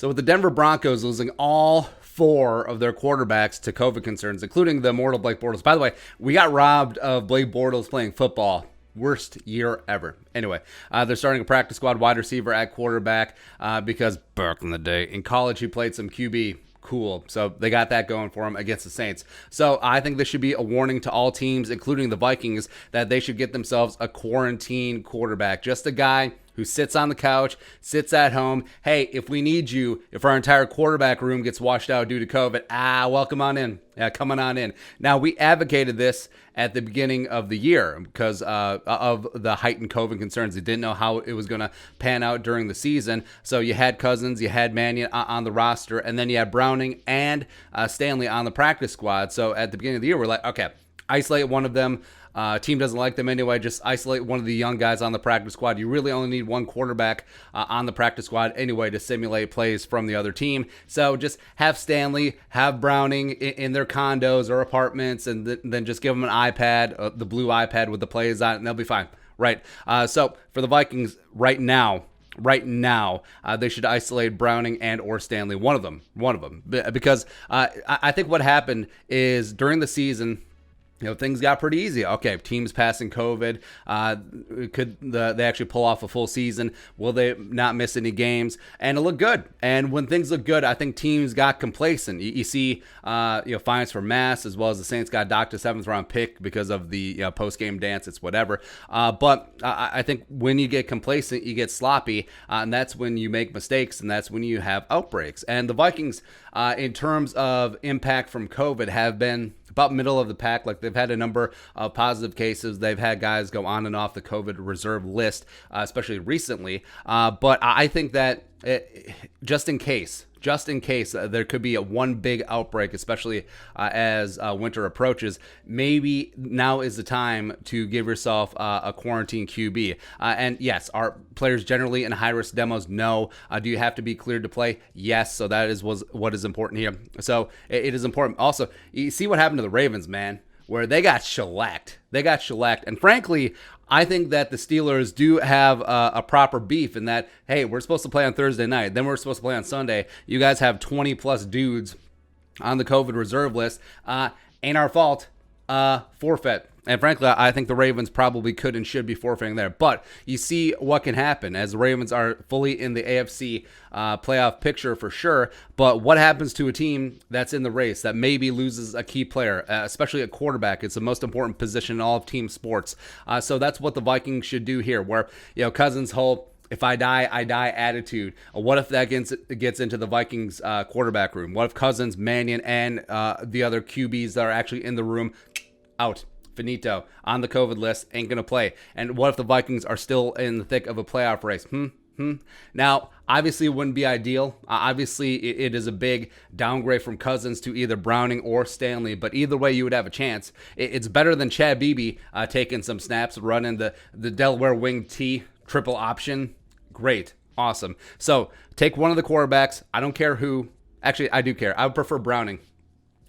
So with the Denver Broncos losing all 4 of their quarterbacks to COVID concerns, including the immortal Blake Bortles. By the way, we got robbed of Blake Bortles playing football. Worst year ever. Anyway, they're starting a practice squad wide receiver at quarterback because back in the day in college he played some QB. Cool. So they got that going for him against the Saints. So I think this should be a warning to all teams, including the Vikings, that they should get themselves a quarantine quarterback. Just a guy who sits on the couch, sits at home. Hey, if we need you, if our entire quarterback room gets washed out due to COVID, welcome on in. Coming on in. Now, we advocated this at the beginning of the year because of the heightened COVID concerns. They didn't know how it was going to pan out during the season. So you had Cousins, you had Mannion on the roster, and then you had Browning and Stanley on the practice squad. So at the beginning of the year, we're like, okay, isolate one of them. Team doesn't like them anyway. Just isolate one of the young guys on the practice squad. You really only need one quarterback on the practice squad anyway to simulate plays from the other team. So just have Stanley, have Browning in their condos or apartments, and then just give them an iPad, the blue iPad with the plays on it, and they'll be fine. Right. So for the Vikings right now, they should isolate Browning and or Stanley, one of them, because I think what happened is during the season, things got pretty easy. Okay, teams passing COVID. Could they actually pull off a full season? Will they not miss any games? And it looked good. And when things look good, I think teams got complacent. You see, fines for Mass, as well as the Saints got docked a 7th round pick because of the post-game dance. It's whatever. But I think when you get complacent, you get sloppy, and that's when you make mistakes, and that's when you have outbreaks. And the Vikings, in terms of impact from COVID, have been about middle of the pack. Like, they've had a number of positive cases. They've had guys go on and off the COVID reserve list, especially recently. But I think that just in case there could be one big outbreak, especially as winter approaches, maybe now is the time to give yourself a quarantine QB. And yes, are players generally in high-risk demos? No. Do you have to be cleared to play? Yes. So that is what is important here. So it is important. Also, you see what happened to the Ravens, man, where they got shellacked. And frankly, I think that the Steelers do have a proper beef in that, hey, we're supposed to play on Thursday night. Then we're supposed to play on Sunday. You guys have 20-plus dudes on the COVID reserve list. Ain't our fault. Forfeit. And frankly, I think the Ravens probably could and should be forfeiting there. But you see what can happen as the Ravens are fully in the AFC playoff picture for sure. But what happens to a team that's in the race that maybe loses a key player, especially a quarterback? It's the most important position in all of team sports. So that's what the Vikings should do here, where Cousins' whole "if I die, I die" attitude. What if that gets into the Vikings quarterback room? What if Cousins, Mannion, and the other QBs that are actually in the room out? Finito, on the COVID list, ain't going to play. And what if the Vikings are still in the thick of a playoff race? Now, obviously, it wouldn't be ideal. Obviously, it is a big downgrade from Cousins to either Browning or Stanley. But either way, you would have a chance. It's better than Chad Beebe taking some snaps, running the Delaware wing T triple option. Great. Awesome. So take one of the quarterbacks. I don't care who. Actually, I do care. I would prefer Browning.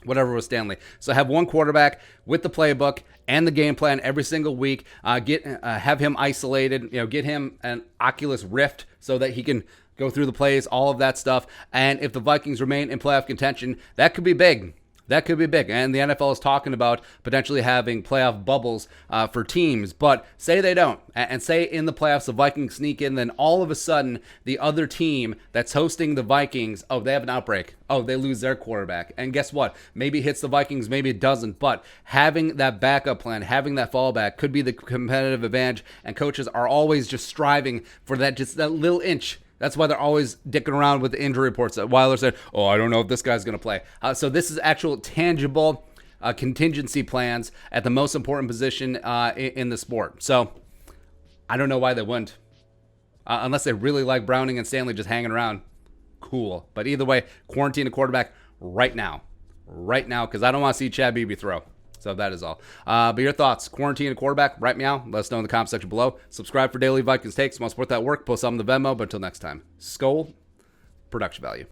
Whatever with Stanley. So have one quarterback with the playbook and the game plan every single week. Have him isolated. Get him an Oculus Rift so that he can go through the plays, all of that stuff. And if the Vikings remain in playoff contention, that could be big. And the NFL is talking about potentially having playoff bubbles for teams. But say they don't, and say in the playoffs the Vikings sneak in, then all of a sudden the other team that's hosting the Vikings, they have an outbreak. They lose their quarterback. And guess what? Maybe it hits the Vikings, maybe it doesn't. But having that backup plan, having that fallback could be the competitive advantage. And coaches are always just striving for that little inch. That's why they're always dicking around with the injury reports. While they're saying, I don't know if this guy's going to play. So this is actual tangible contingency plans at the most important position in the sport. So I don't know why they wouldn't. Unless they really like Browning and Stanley just hanging around. Cool. But either way, quarantine a quarterback right now, because I don't want to see Chad Beebe throw. So that is all. But your thoughts, quarantine a quarterback, write me out. Let us know in the comment section below. Subscribe for daily Vikings takes. Want to support that work, post something in the Venmo. But until next time, Skol, production value.